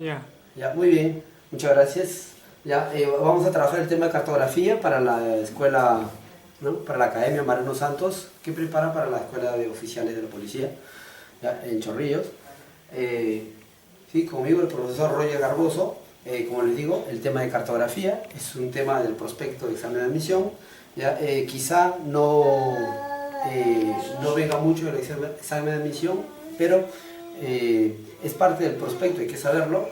Ya. Ya, muy bien, muchas gracias. Ya, vamos a trabajar el tema de cartografía para la escuela, ¿no? Para la Academia Mariano Santos, que prepara para la Escuela de Oficiales de la Policía, ya, en Chorrillos. Sí, conmigo el profesor Roger Garboso. Como les digo, el tema de cartografía es un tema del prospecto de examen de admisión. Ya, quizá no venga mucho el examen de admisión, pero es parte del prospecto, hay que saberlo.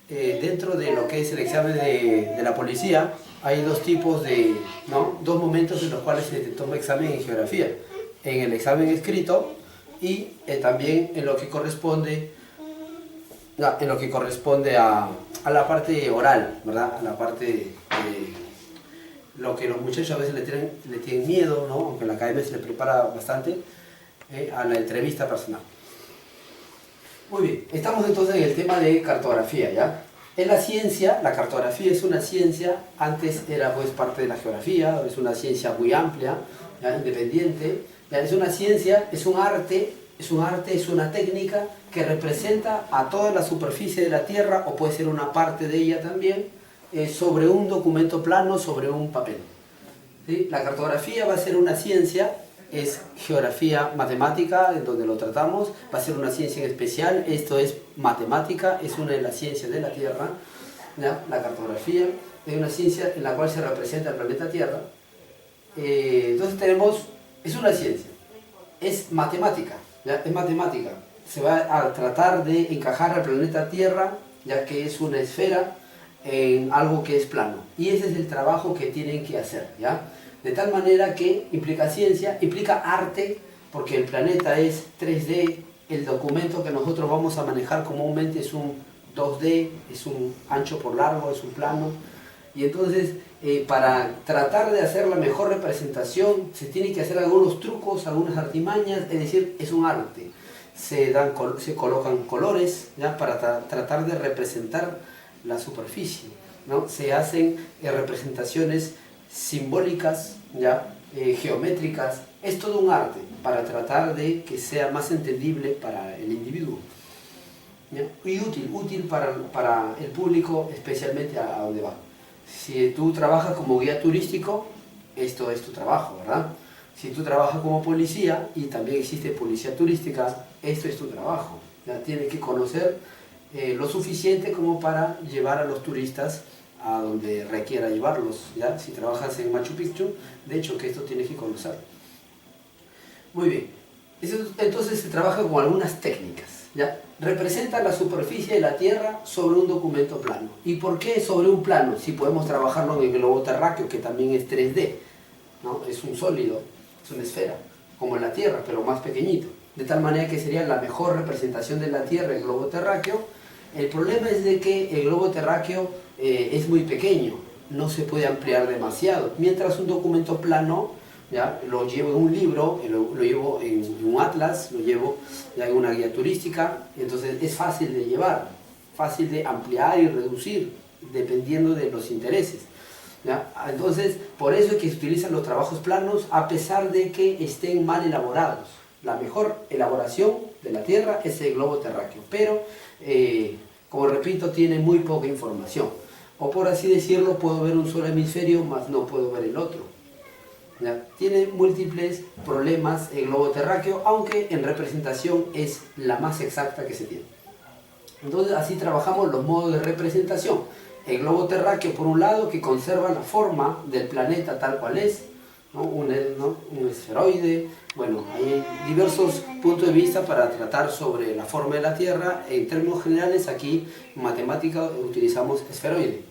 Dentro de lo que es el examen de la policía, hay dos tipos de, ¿no? Dos momentos en los cuales se te toma examen en geografía. En el examen escrito y también en lo que corresponde, a la parte oral, ¿verdad? A la parte de lo que los muchachos a veces le tienen miedo, ¿no? Aunque en la academia se le prepara bastante, a la entrevista personal. Muy bien, estamos entonces en el tema de cartografía, ¿ya? En la ciencia, la cartografía es una ciencia, antes era pues parte de la geografía, es una ciencia muy amplia, ¿ya? Independiente, ¿ya? Es una ciencia, es un arte, es una técnica que representa a toda la superficie de la Tierra, o puede ser una parte de ella también, sobre un documento plano, sobre un papel. ¿Sí? La cartografía va a ser una ciencia, es geografía matemática, en donde lo tratamos, va a ser una ciencia en especial, esto es matemática, es una de las ciencias de la Tierra, ¿ya? La cartografía es una ciencia en la cual se representa el planeta Tierra. Entonces es una ciencia, es matemática, ¿ya? Es matemática, se va a tratar de encajar al planeta Tierra, ya que es una esfera, en algo que es plano, y ese es el trabajo que tienen que hacer, ¿ya? De tal manera que implica ciencia, implica arte, porque el planeta es 3D, el documento que nosotros vamos a manejar comúnmente es un 2D, es un ancho por largo, es un plano, y entonces para tratar de hacer la mejor representación se tiene que hacer algunos trucos, algunas artimañas, es decir, es un arte. Se colocan colores, ¿ya? Para tratar de representar la superficie, ¿no? Se hacen representaciones simbólicas, ¿ya? Geométricas, es todo un arte para tratar de que sea más entendible para el individuo, ¿ya? Y útil para el público, especialmente a donde va. Si tú trabajas como guía turístico, esto es tu trabajo, ¿verdad? Si tú trabajas como policía, y también existe policía turística, esto es tu trabajo, ¿ya? Tienes que conocer lo suficiente como para llevar a los turistas a donde requiera llevarlos, ¿ya? Si trabajas en Machu Picchu, de hecho que esto tienes que conocer. Muy bien, entonces se trabaja con algunas técnicas, ¿ya? Representa la superficie de la Tierra sobre un documento plano. ¿Y por qué sobre un plano? Si podemos trabajarlo en el globo terráqueo, que también es 3D, ¿no? Es un sólido, es una esfera, como la Tierra, pero más pequeñito. De tal manera que sería la mejor representación de la Tierra, el globo terráqueo. El problema es de que el globo terráqueo es muy pequeño, no se puede ampliar demasiado, mientras un documento plano, ¿ya? Lo llevo en un libro, lo llevo en un atlas, lo llevo ya en una guía turística, entonces es fácil de llevar, fácil de ampliar y reducir, dependiendo de los intereses, ¿ya? Entonces, por eso es que se utilizan los trabajos planos, a pesar de que estén mal elaborados. La mejor elaboración de la Tierra es el globo terráqueo, pero como repito, tiene muy poca información, o por así decirlo, puedo ver un solo hemisferio, mas no puedo ver el otro, ¿ya? Tiene múltiples problemas el globo terráqueo, aunque en representación es la más exacta que se tiene. Entonces así trabajamos los modos de representación. El globo terráqueo, por un lado, que conserva la forma del planeta tal cual es, ¿no? Un esferoide. Bueno, hay diversos puntos de vista para tratar sobre la forma de la Tierra. En términos generales, aquí en matemática utilizamos esferoide.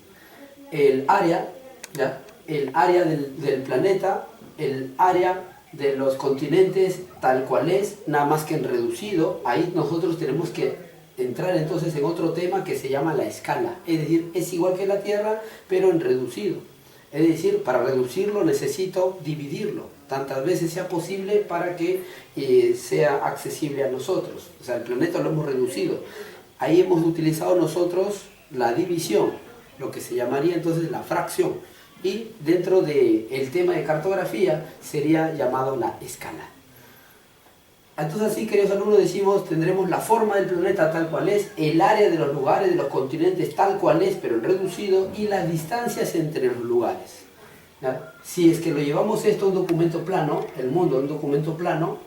El área, ¿ya? El área del planeta, el área de los continentes tal cual es, nada más que en reducido. Ahí nosotros tenemos que entrar entonces en otro tema que se llama la escala, es decir, es igual que la Tierra, pero en reducido. Es decir, para reducirlo necesito dividirlo tantas veces sea posible para que sea accesible a nosotros. O sea, el planeta lo hemos reducido. Ahí hemos utilizado nosotros la división, lo que se llamaría entonces la fracción. Y dentro del tema de cartografía sería llamado la escala. Entonces así, queridos alumnos, decimos, tendremos la forma del planeta tal cual es, el área de los lugares, de los continentes tal cual es, pero en reducido, y las distancias entre los lugares. ¿Ya? Si es que lo llevamos esto a un documento plano, el mundo a un documento plano,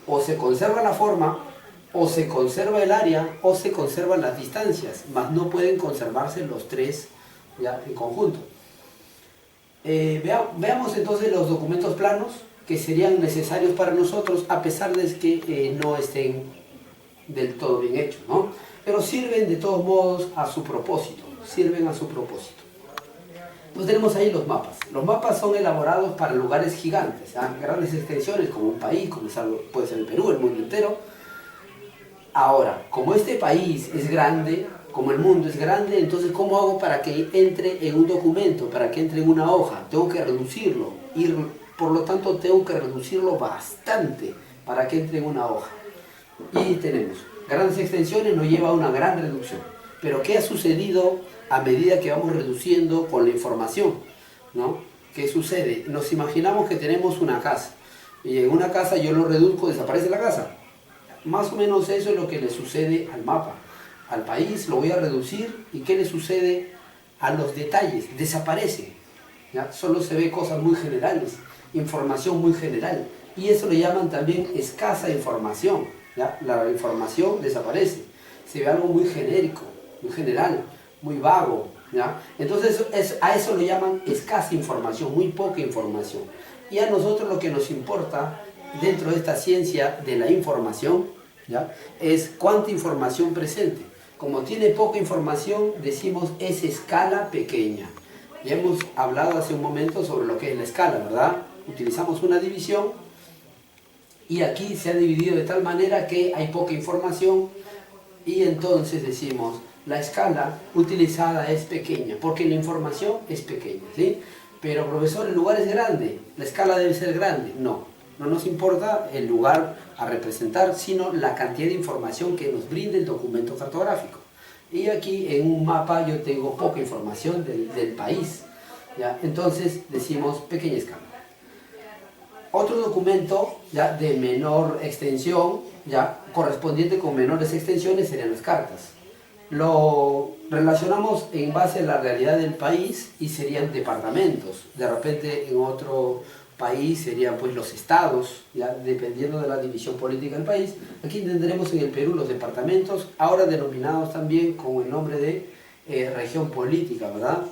o se conserva la forma, o se conserva el área, o se conservan las distancias, mas no pueden conservarse los tres, ¿ya?, en conjunto. Veamos entonces los documentos planos que serían necesarios para nosotros, a pesar de que no estén del todo bien hechos, ¿no? Pero sirven de todos modos a su propósito, sirven a su propósito. Entonces tenemos ahí los mapas. Los mapas son elaborados para lugares gigantes, ¿ah?, grandes extensiones, como un país, como puede ser el Perú, el mundo entero. Ahora, como este país es grande, como el mundo es grande, entonces ¿cómo hago para que entre en un documento, para que entre en una hoja? Tengo que reducirlo, por lo tanto tengo que reducirlo bastante para que entre en una hoja. Y tenemos grandes extensiones, nos lleva a una gran reducción. Pero ¿qué ha sucedido a medida que vamos reduciendo con la información, ¿no? ¿Qué sucede? Nos imaginamos que tenemos una casa, y en una casa yo lo reduzco, desaparece la casa. Más o menos eso es lo que le sucede al mapa. Al país lo voy a reducir, y ¿qué le sucede a los detalles? Desaparece, ¿ya? Solo se ve cosas muy generales, información muy general, y eso le llaman también escasa información, ¿ya? La información desaparece, se ve algo muy genérico, muy general, muy vago, ¿ya? Entonces a eso le llaman escasa información, muy poca información. Y a nosotros lo que nos importa dentro de esta ciencia de la información, ¿ya?, es cuánta información presente. Como tiene poca información, decimos es escala pequeña. Ya hemos hablado hace un momento sobre lo que es la escala, ¿verdad? Utilizamos una división y aquí se ha dividido de tal manera que hay poca información, y entonces decimos la escala utilizada es pequeña, porque la información es pequeña, ¿sí? Pero profesor, el lugar es grande, la escala debe ser grande. No nos importa el lugar a representar, sino la cantidad de información que nos brinde el documento cartográfico. Y aquí en un mapa yo tengo poca información del país, ¿ya? Entonces decimos pequeña escala. Otro documento, ya, de menor extensión, ya correspondiente con menores extensiones, serían las cartas. Lo relacionamos en base a la realidad del país y serían departamentos. De repente en otro país serían pues los estados, ya dependiendo de la división política del país. Aquí tendremos en el Perú los departamentos, ahora denominados también con el nombre de región política, ¿verdad?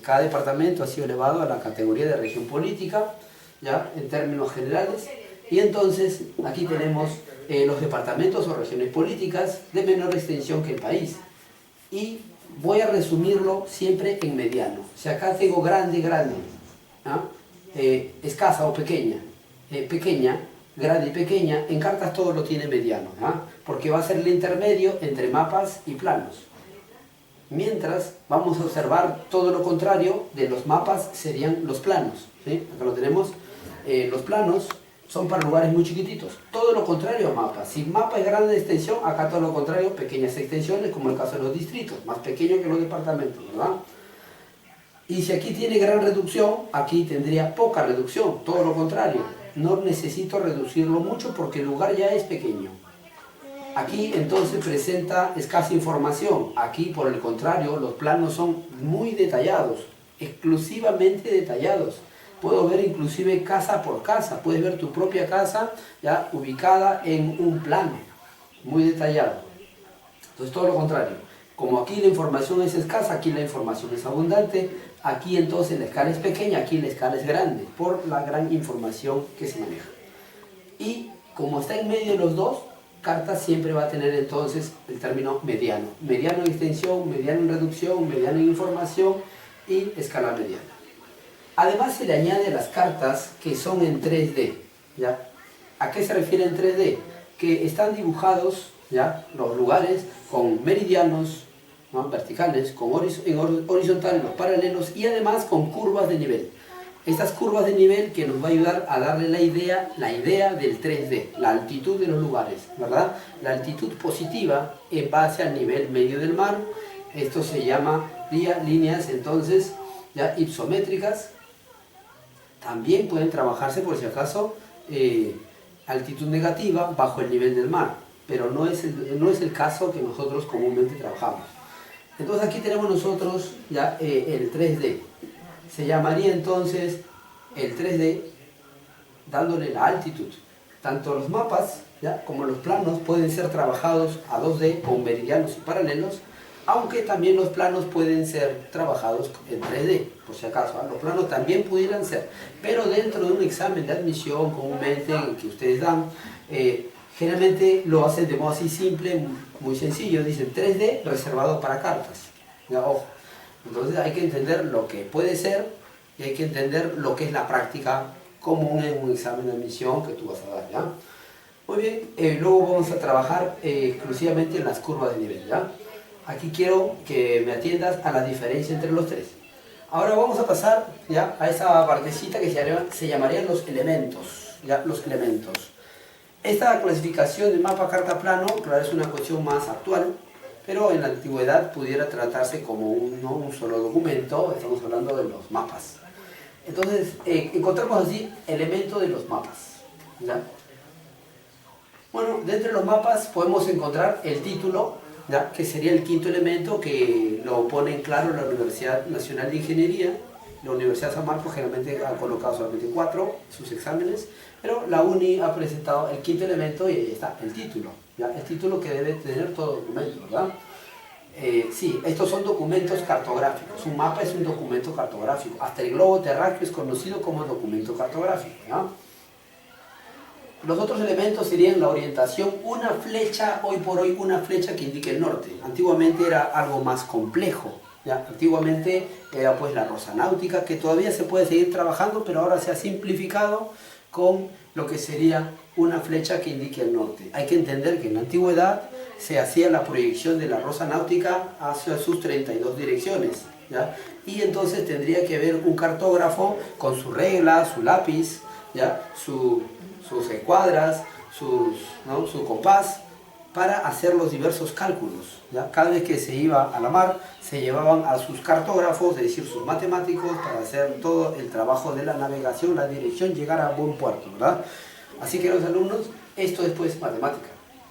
Cada departamento ha sido elevado a la categoría de región política, ya en términos generales. Y entonces aquí tenemos los departamentos o regiones políticas de menor extensión que el país. Y voy a resumirlo siempre en mediano. Si acá tengo grande, grande, ¿no?, escasa o pequeña, pequeña, grande y pequeña, en cartas todo lo tiene mediano, ¿no?, porque va a ser el intermedio entre mapas y planos. Mientras vamos a observar todo lo contrario de los mapas, serían los planos, ¿sí? Acá lo tenemos. Los planos son para lugares muy chiquititos, todo lo contrario a mapa. Si mapa es grande de extensión, acá todo lo contrario, pequeñas extensiones, como el caso de los distritos, más pequeño que los departamentos, ¿verdad? Y si aquí tiene gran reducción, aquí tendría poca reducción, todo lo contrario. No necesito reducirlo mucho porque el lugar ya es pequeño. Aquí entonces presenta escasa información. Aquí, por el contrario, los planos son muy detallados, exclusivamente detallados. Puedo ver inclusive casa por casa, puedes ver tu propia casa ya ubicada en un plano, muy detallado. Entonces todo lo contrario, como aquí la información es escasa, aquí la información es abundante, aquí entonces la escala es pequeña, aquí la escala es grande, por la gran información que se maneja. Y como está en medio de los dos, cartas siempre va a tener entonces el término mediano. Mediano en extensión, mediano en reducción, mediano en información y escala mediana. Además se le añade a las cartas que son en 3D, ¿ya? ¿A qué se refiere en 3D? Que están dibujados, ¿ya?, los lugares con meridianos, ¿no?, verticales, con horizontales, los paralelos, y además con curvas de nivel. Estas curvas de nivel que nos va a ayudar a darle la idea del 3D, la altitud de los lugares, ¿verdad? La altitud positiva en base al nivel medio del mar. Esto se llama líneas entonces ya isométricas. También pueden trabajarse, por si acaso, altitud negativa bajo el nivel del mar, pero no es el caso que nosotros comúnmente trabajamos. Entonces aquí tenemos nosotros ya el 3D. Se llamaría entonces el 3D dándole la altitud. Tanto los mapas ¿ya? como los planos pueden ser trabajados a 2D con meridianos y paralelos, aunque también los planos pueden ser trabajados en 3D, por si acaso. Los planos también pudieran ser, pero dentro de un examen de admisión comúnmente que ustedes dan, generalmente lo hacen de modo así simple, muy sencillo, dicen 3D reservado para cartas. ¿Ya? Ojo. Entonces hay que entender lo que puede ser y hay que entender lo que es la práctica común en un examen de admisión que tú vas a dar. ¿Ya? Muy bien, luego vamos a trabajar exclusivamente en las curvas de nivel. ¿Ya? Aquí quiero que me atiendas a la diferencia entre los tres. Ahora vamos a pasar ¿ya? a esa partecita que se llamarían los elementos. ¿Ya? Los elementos. Esta clasificación de mapa carta plano, claro, es una cuestión más actual, pero en la antigüedad pudiera tratarse como no un solo documento, estamos hablando de los mapas. Entonces, encontramos así elementos de los mapas. ¿Ya? Bueno, dentro de los mapas podemos encontrar el título, ¿ya? que sería el quinto elemento, que lo pone en claro la Universidad Nacional de Ingeniería. La Universidad de San Marcos generalmente ha colocado solamente 4 sus exámenes, pero la UNI ha presentado el quinto elemento y ahí está, el título. ¿Ya? El título que debe tener todo documento, ¿verdad? Sí, estos son documentos cartográficos. Un mapa es un documento cartográfico. Hasta el globo terráqueo es conocido como documento cartográfico. ¿Ya? Los otros elementos serían la orientación, una flecha, hoy por hoy una flecha que indique el norte. Antiguamente era algo más complejo. ¿Ya? Antiguamente era pues la rosa náutica, que todavía se puede seguir trabajando, pero ahora se ha simplificado con lo que sería una flecha que indique el norte. Hay que entender que en la antigüedad se hacía la proyección de la rosa náutica hacia sus 32 direcciones. ¿Ya? Y entonces tendría que haber un cartógrafo con su regla, su lápiz, ¿ya? sus escuadras, su compás, para hacer los diversos cálculos. ¿Ya? Cada vez que se iba a la mar, se llevaban a sus cartógrafos, es decir, sus matemáticos, para hacer todo el trabajo de la navegación, la dirección, llegar a buen puerto, ¿verdad? Así que los alumnos, esto es pues matemática.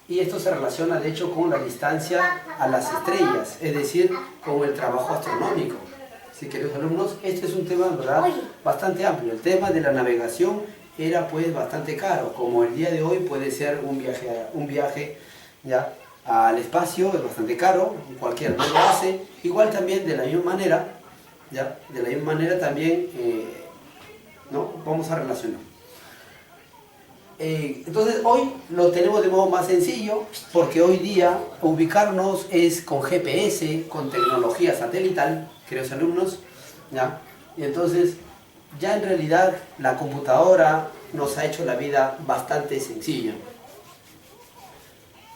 Y esto se relaciona de hecho con la distancia a las estrellas, es decir, con el trabajo astronómico. Así que los alumnos, este es un tema, ¿verdad?, bastante amplio. El tema de la navegación era pues bastante caro, como el día de hoy puede ser un viaje ¿ya? al espacio, es bastante caro, cualquier no lo hace. Igual también de la misma manera, ¿ya? De la misma manera también, ¿no? Vamos a relacionar. Entonces hoy lo tenemos de modo más sencillo, porque hoy día ubicarnos es con GPS, con tecnología satelital, queridos alumnos, ¿ya? Y entonces ya en realidad la computadora nos ha hecho la vida bastante sencilla.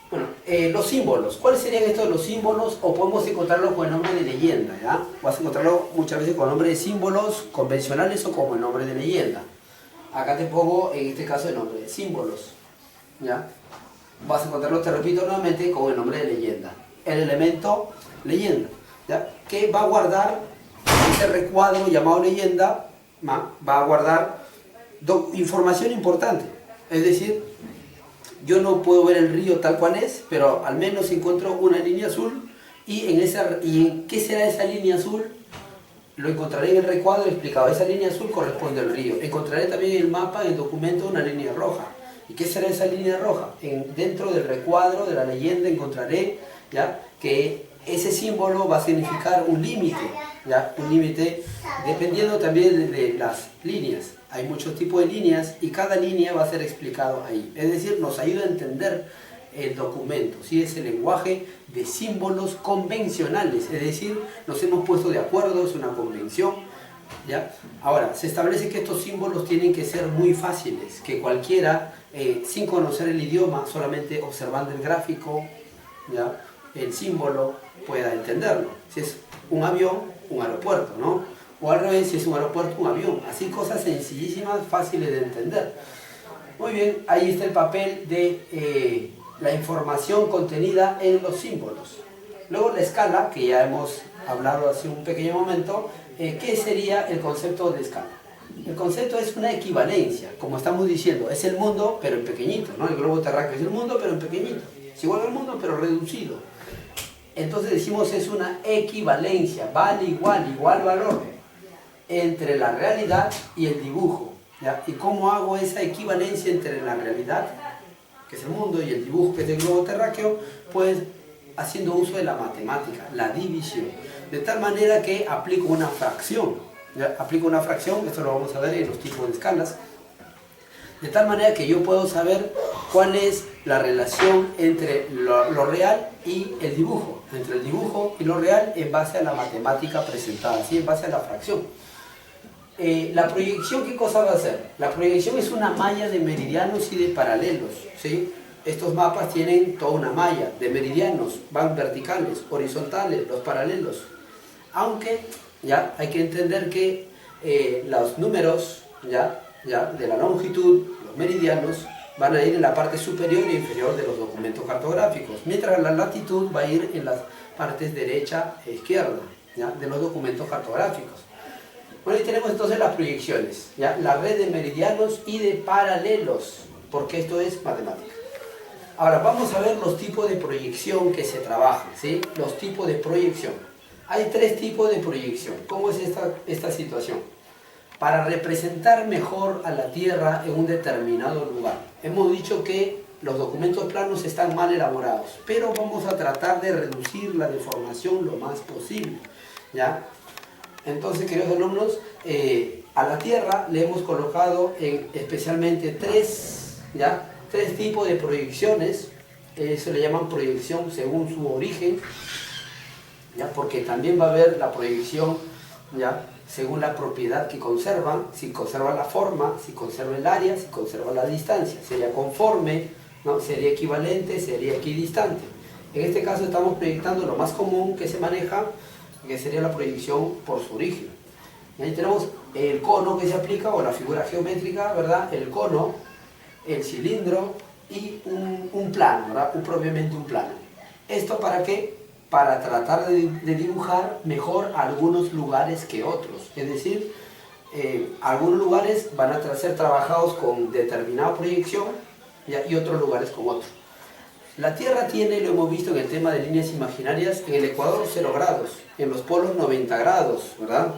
Bueno, los símbolos. ¿Cuáles serían estos los símbolos? O podemos encontrarlo con el nombre de leyenda, ¿ya? Vas a encontrarlo muchas veces con el nombre de símbolos convencionales o como el nombre de leyenda. Acá te pongo, en este caso, el nombre de símbolos, ¿ya? Vas a encontrarlo, te repito nuevamente, con el nombre de leyenda. El elemento leyenda, ¿ya? Que va a guardar ese recuadro llamado leyenda, va a guardar información importante. Es decir, yo no puedo ver el río tal cual es, pero al menos encuentro una línea azul y en qué será esa línea azul lo encontraré en el recuadro explicado. Esa línea azul corresponde al río. Encontraré también en el mapa, en el documento, una línea roja. ¿Y qué será esa línea roja? Dentro del recuadro de la leyenda encontraré ¿ya? que ese símbolo va a significar un límite, ¿ya? Un límite dependiendo también de las líneas. Hay muchos tipos de líneas y cada línea va a ser explicado ahí. Es decir, nos ayuda a entender el documento, ¿sí? Es el lenguaje de símbolos convencionales, es decir, nos hemos puesto de acuerdo, es una convención, ¿ya? Ahora, se establece que estos símbolos tienen que ser muy fáciles, que cualquiera, sin conocer el idioma, solamente observando el gráfico, ¿ya? El símbolo, pueda entenderlo. Si es un avión, un aeropuerto, ¿no? O al revés, si es un aeropuerto, un avión. Así, cosas sencillísimas, fáciles de entender. Muy bien, ahí está el papel de la información contenida en los símbolos. Luego la escala, que ya hemos hablado hace un pequeño momento. ¿Qué sería el concepto de escala? El concepto es una equivalencia, como estamos diciendo, es el mundo pero en pequeñito, ¿no? El globo terráqueo es el mundo pero en pequeñito, es igual al mundo pero reducido. Entonces decimos es una equivalencia, vale igual valor entre la realidad y el dibujo, ¿ya? ¿Y cómo hago esa equivalencia entre la realidad, que es el mundo, y el dibujo, que es el globo terráqueo? Pues haciendo uso de la matemática, la división, de tal manera que aplico una fracción, ¿ya? Aplico una fracción, esto lo vamos a ver en los tipos de escalas, de tal manera que yo puedo saber cuál es la relación entre lo real y el dibujo, entre el dibujo y lo real en base a la matemática presentada, ¿sí? En base a la fracción. La proyección, ¿qué cosa va a hacer? La proyección es una malla de meridianos y de paralelos, ¿sí? Estos mapas tienen toda una malla de meridianos, van verticales, horizontales, los paralelos. Aunque ya hay que entender que los números de la longitud, los meridianos, van a ir en la parte superior e inferior de los documentos cartográficos, mientras la latitud va a ir en las partes derecha e izquierda, ¿ya? De los documentos cartográficos. Bueno, y tenemos entonces las proyecciones, ¿ya? La red de meridianos y de paralelos, porque esto es matemática. Ahora vamos a ver los tipos de proyección que se trabajan, ¿sí? Los tipos de proyección. Hay tres tipos de proyección. ¿Cómo es esta situación? Para representar mejor a la Tierra en un determinado lugar. Hemos dicho que los documentos planos están mal elaborados, pero vamos a tratar de reducir la deformación lo más posible, ¿ya? Entonces, queridos alumnos, a la Tierra le hemos colocado especialmente tres tipos de proyecciones. Se le llaman proyección según su origen, ¿ya? Porque también va a haber la proyección, ¿ya? Según la propiedad que conservan, si conserva la forma, si conserva el área, si conserva la distancia. Sería conforme, ¿no? Sería equivalente, sería equidistante. En este caso estamos proyectando lo más común que se maneja, que sería la proyección por su origen. Y ahí tenemos el cono que se aplica, o la figura geométrica, ¿verdad? El cono, el cilindro y un plano, ¿verdad? Propiamente un plano. ¿Esto para qué? Para tratar de dibujar mejor algunos lugares que otros. Es decir, algunos lugares van a ser trabajados con determinada proyección, ¿ya? Y otros lugares con otro. La Tierra tiene, lo hemos visto en el tema de líneas imaginarias, en el ecuador 0 grados, en los polos 90 grados, ¿verdad?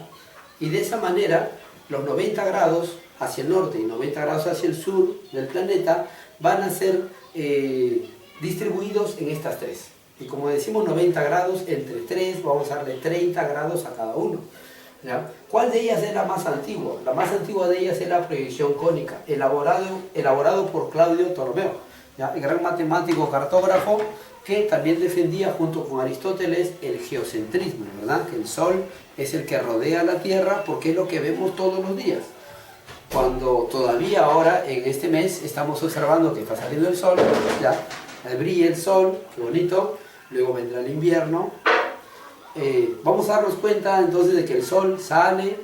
Y de esa manera, los 90 grados hacia el norte y 90 grados hacia el sur del planeta van a ser distribuidos en estas tres. Y como decimos 90 grados, entre 3 vamos a darle 30 grados a cada uno, ¿ya? ¿Cuál de ellas es la más antigua? La más antigua de ellas es la proyección cónica, elaborado por Claudio Ptolomeo, ¿ya? El gran matemático cartógrafo que también defendía junto con Aristóteles el geocentrismo, ¿verdad? Que el Sol es el que rodea la Tierra porque es lo que vemos todos los días. Cuando todavía ahora en este mes estamos observando que está saliendo el Sol, ya brilla el Sol, qué bonito, luego vendrá el invierno. Vamos a darnos cuenta entonces de que el Sol sale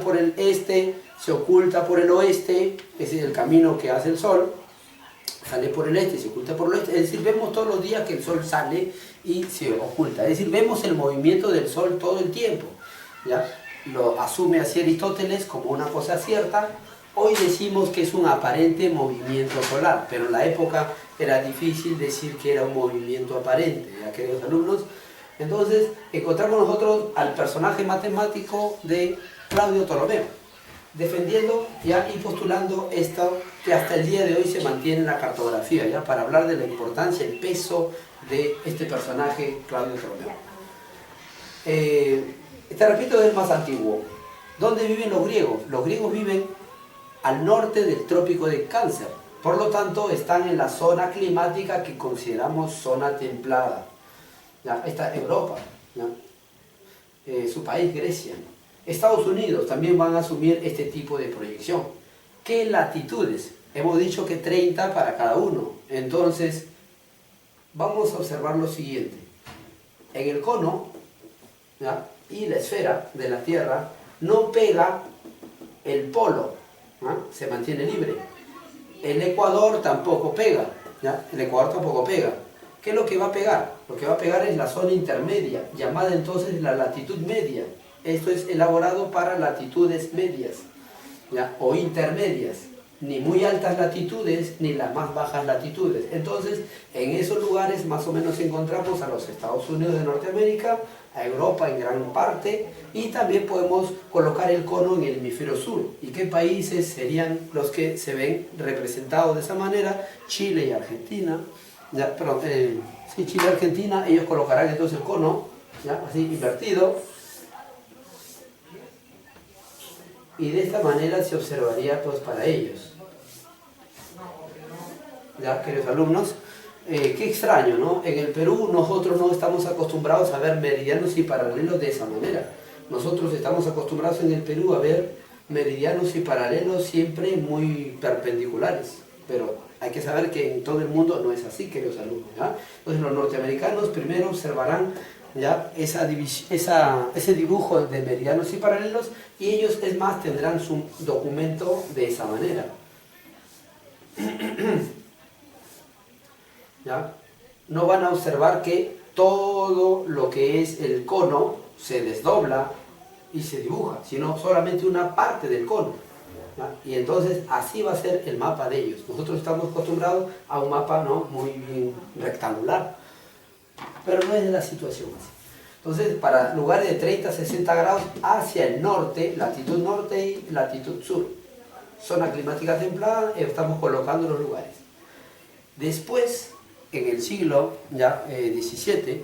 por el este, se oculta por el oeste, ese es el camino que hace el Sol. Sale por el este, se oculta por el oeste, es decir, vemos todos los días que el Sol sale y se oculta, es decir, vemos el movimiento del Sol todo el tiempo, ¿ya? Lo asume así Aristóteles como una cosa cierta. Hoy decimos que es un aparente movimiento solar, pero en la época era difícil decir que era un movimiento aparente, ya queridos alumnos. Entonces encontramos nosotros al personaje matemático de Claudio Ptolomeo, defendiendo ya y postulando esto que hasta el día de hoy se mantiene en la cartografía, ya para hablar de la importancia, el peso de este personaje Claudio Ptolomeo. Te repito, es el más antiguo. ¿Dónde viven los griegos? Los griegos viven al norte del trópico de Cáncer, por lo tanto están en la zona climática que consideramos zona templada. ¿Ya? Esta Europa, ¿ya? Su país Grecia. Estados Unidos también van a asumir este tipo de proyección. ¿Qué latitudes? Hemos dicho que 30 para cada uno. Entonces, vamos a observar lo siguiente. En el cono, ¿ya? Y la esfera de la Tierra no pega el polo, ¿ya? Se mantiene libre. El ecuador tampoco pega, ¿ya? El ecuador tampoco pega. ¿Qué es lo que va a pegar? Lo que va a pegar es la zona intermedia, llamada entonces la latitud media. Esto es elaborado para latitudes medias. ¿ya? O intermedias, ni muy altas latitudes ni las más bajas latitudes. Entonces, en esos lugares más o menos encontramos a los Estados Unidos de Norteamérica, a Europa en gran parte, y también podemos colocar el cono en el hemisferio sur. ¿Y qué países serían los que se ven representados de esa manera? Chile y Argentina. Ya, perdón, sí, Chile y Argentina, ellos colocarán entonces el cono, ¿ya? Así invertido. Y de esta manera se observaría pues para ellos. Ya, queridos alumnos, qué extraño, ¿no? En el Perú nosotros no estamos acostumbrados a ver meridianos y paralelos de esa manera. Nosotros estamos acostumbrados en el Perú a ver meridianos y paralelos siempre muy perpendiculares. Pero hay que saber que en todo el mundo no es así, queridos alumnos, ¿ya? Entonces los norteamericanos primero observarán, ¿ya? Ese dibujo de meridianos y paralelos, y ellos, es más, tendrán su documento de esa manera. ¿Ya? No van a observar que todo lo que es el cono se desdobla y se dibuja, sino solamente una parte del cono, ¿ya? Y entonces así va a ser el mapa de ellos. Nosotros estamos acostumbrados a un mapa, ¿no?, muy bien rectangular, pero no es la situación así. Entonces, para lugares de 30 a 60 grados hacia el norte, latitud norte y latitud sur, zona climática templada, estamos colocando los lugares. Después, en el siglo ya 17,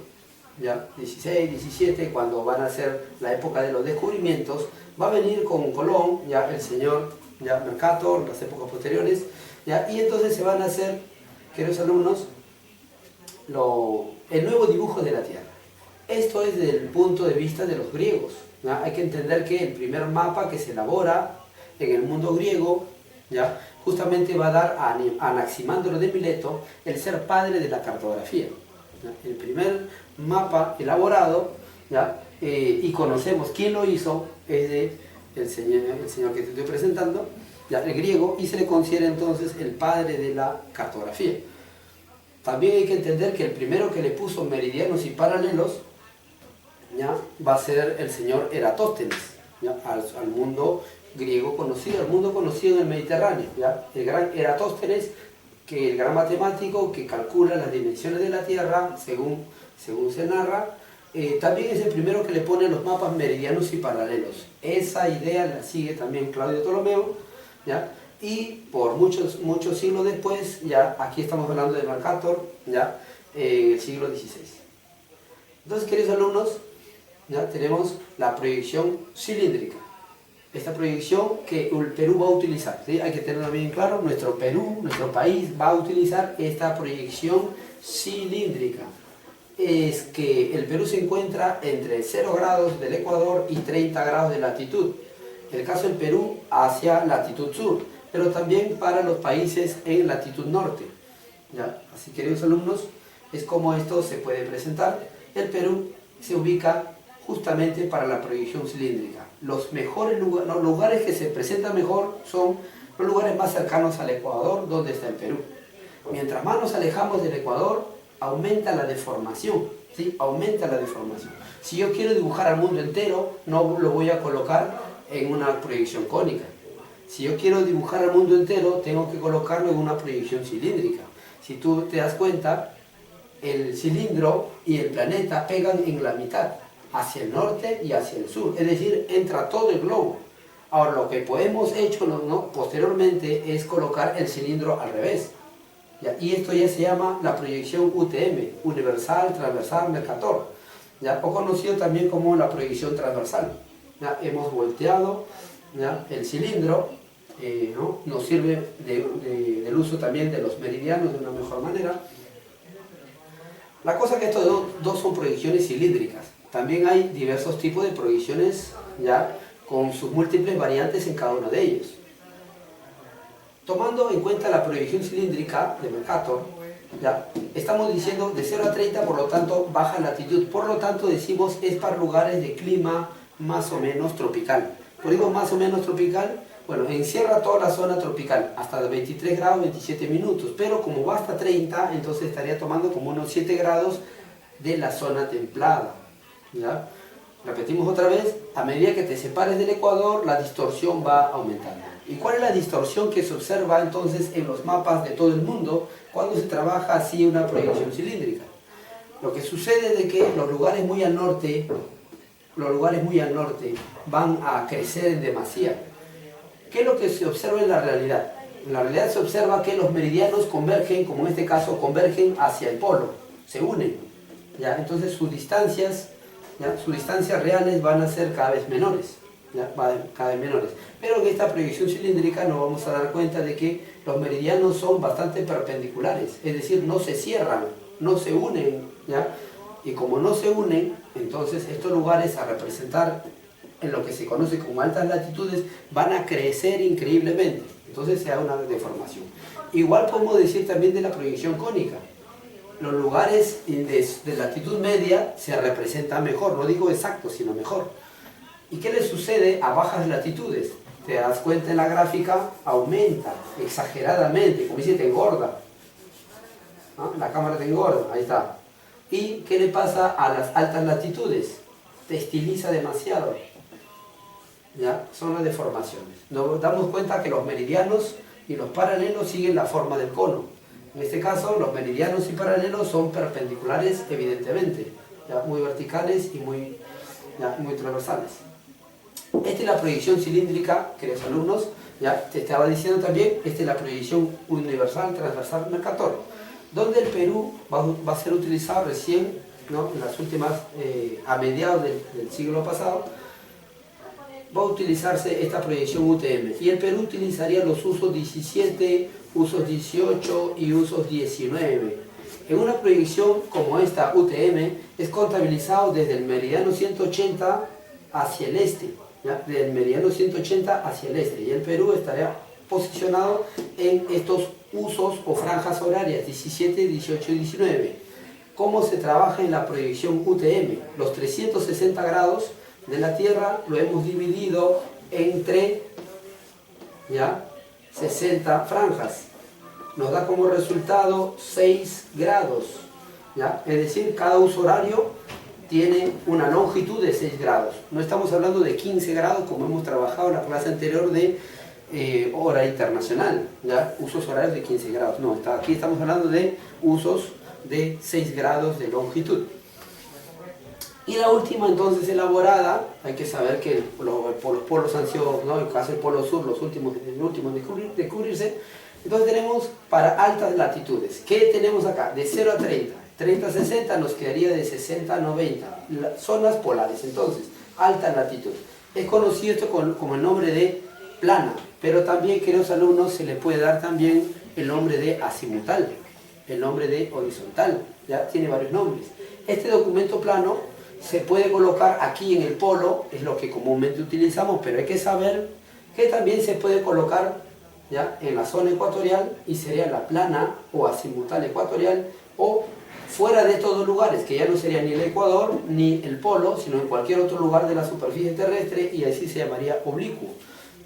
ya 16, 17, cuando van a ser la época de los descubrimientos, va a venir con Colón, ya el señor ya Mercator, las épocas posteriores, ya, y entonces se van a hacer, queridos alumnos, el nuevo dibujo de la Tierra. Esto es desde el punto de vista de los griegos, ¿ya? Hay que entender que el primer mapa que se elabora en el mundo griego, ¿ya?, justamente va a dar a Anaximandro de Mileto el ser padre de la cartografía, ¿ya? El primer mapa elaborado, ¿ya?, y conocemos quién lo hizo, es el señor que te estoy presentando, ¿ya?, el griego, y se le considera entonces el padre de la cartografía. También hay que entender que el primero que le puso meridianos y paralelos, ¿ya?, va a ser el señor Eratóstenes, ¿ya?, al mundo griego conocido, al mundo conocido en el Mediterráneo, ¿ya? El gran Eratóstenes, que el gran matemático que calcula las dimensiones de la Tierra según se narra, también es el primero que le pone los mapas meridianos y paralelos. Esa idea la sigue también Claudio Ptolomeo, ¿ya? Y por muchos siglos después, ya aquí estamos hablando de Mercator, ya el siglo XVI. Entonces, queridos alumnos, ya tenemos la proyección cilíndrica. Esta proyección que el Perú va a utilizar, ¿sí? Hay que tenerlo bien claro, nuestro Perú, nuestro país va a utilizar esta proyección cilíndrica. Es que el Perú se encuentra entre 0 grados del Ecuador y 30 grados de latitud. En el caso del Perú, hacia latitud sur, pero también para los países en latitud norte, ¿ya? Así, queridos alumnos, es como esto se puede presentar. El Perú se ubica justamente para la proyección cilíndrica. Los mejores lugares, los lugares que se presentan mejor son los lugares más cercanos al Ecuador, donde está el Perú. Mientras más nos alejamos del Ecuador, aumenta la deformación, ¿sí? Aumenta la deformación. Si yo quiero dibujar al mundo entero, no lo voy a colocar en una proyección cónica. Si yo quiero dibujar al mundo entero, tengo que colocarlo en una proyección cilíndrica. Si tú te das cuenta, el cilindro y el planeta pegan en la mitad, hacia el norte y hacia el sur, es decir, entra todo el globo. Ahora, lo que hemos hecho posteriormente es colocar el cilindro al revés, ¿ya? Y esto ya se llama la proyección UTM, Universal Transversal Mercator, ¿ya?, o conocido también como la proyección transversal. ¿Ya? Hemos volteado, ¿ya?, el cilindro, ¿no? Nos sirve del uso también de los meridianos de una mejor manera. La cosa es que estos dos son proyecciones cilíndricas. También hay diversos tipos de proyecciones, ya con sus múltiples variantes en cada uno de ellos. Tomando en cuenta la proyección cilíndrica de Mercator, ya estamos diciendo de 0 a 30, por lo tanto baja latitud, por lo tanto decimos es para lugares de clima más o menos tropical. Por digo más o menos tropical, bueno, encierra toda la zona tropical, hasta 23 grados 27 minutos, pero como va hasta 30, entonces estaría tomando como unos 7 grados de la zona templada, ¿ya? Repetimos otra vez, a medida que te separes del ecuador, la distorsión va aumentando. ¿Y cuál es la distorsión que se observa entonces en los mapas de todo el mundo cuando se trabaja así una proyección cilíndrica? Lo que sucede es de que los lugares muy al norte van a crecer en demasía. ¿Qué es lo que se observa en la realidad? En la realidad se observa que los meridianos convergen, como en este caso, convergen hacia el polo, se unen, ¿ya? Entonces sus distancias reales van a ser cada vez menores, ¿ya? Cada vez menores. Pero en esta proyección cilíndrica nos vamos a dar cuenta de que los meridianos son bastante perpendiculares, es decir, no se cierran, no se unen, ¿ya? Y como no se unen, entonces estos lugares a representar en lo que se conoce como altas latitudes van a crecer increíblemente, entonces se da una deformación. Igual podemos decir también de la proyección cónica. Los lugares de latitud media se representan mejor, no digo exacto, sino mejor. ¿Y qué le sucede a bajas latitudes? Te das cuenta en la gráfica, aumenta exageradamente, como dice, te engorda, ¿no? La cámara te engorda, ahí está. ¿Y qué le pasa a las altas latitudes? Te estiliza demasiado, ¿ya? Son las deformaciones. Nos damos cuenta que los meridianos y los paralelos siguen la forma del cono. En este caso, los meridianos y paralelos son perpendiculares, evidentemente, ¿ya? Muy verticales y muy transversales. Esta es la proyección cilíndrica, queridos alumnos, ya te estaba diciendo también, esta es la proyección universal transversal Mercator, donde el Perú va a ser utilizado recién, ¿no? En las últimas, a mediados del siglo pasado, va a utilizarse esta proyección UTM, y el Perú utilizaría los usos 17, usos 18 y usos 19. En una proyección como esta UTM es contabilizado desde el meridiano 180 hacia el este, ¿ya? Desde el meridiano 180 hacia el este, y el Perú estaría posicionado en estos usos o franjas horarias 17, 18 y 19. ¿Cómo se trabaja en la proyección UTM? Los 360 grados de la Tierra lo hemos dividido entre, ¿ya?, 60 franjas. Nos da como resultado 6 grados, ¿ya? Es decir, cada uso horario tiene una longitud de 6 grados. No estamos hablando de 15 grados como hemos trabajado en la clase anterior de hora internacional, ¿ya? Usos horarios de 15 grados. No, aquí estamos hablando de usos de 6 grados de longitud. Y la última entonces elaborada, hay que saber que los polos han sido, ¿no?, en el caso del polo sur, los últimos en descubrirse. Entonces tenemos para altas latitudes, ¿qué tenemos acá? De 0 a 30, 30 a 60 nos quedaría de 60 a 90, zonas polares. Entonces, alta latitud. Es conocido esto como el nombre de plana, pero también, queridos alumnos, se le puede dar también el nombre de azimutal, el nombre de horizontal, ya tiene varios nombres. Este documento plano se puede colocar aquí en el polo, es lo que comúnmente utilizamos, pero hay que saber que también se puede colocar, ¿ya?, en la zona ecuatorial, y sería la plana o azimutal ecuatorial, o fuera de estos dos lugares, que ya no sería ni el ecuador ni el polo, sino en cualquier otro lugar de la superficie terrestre, y así se llamaría oblicuo,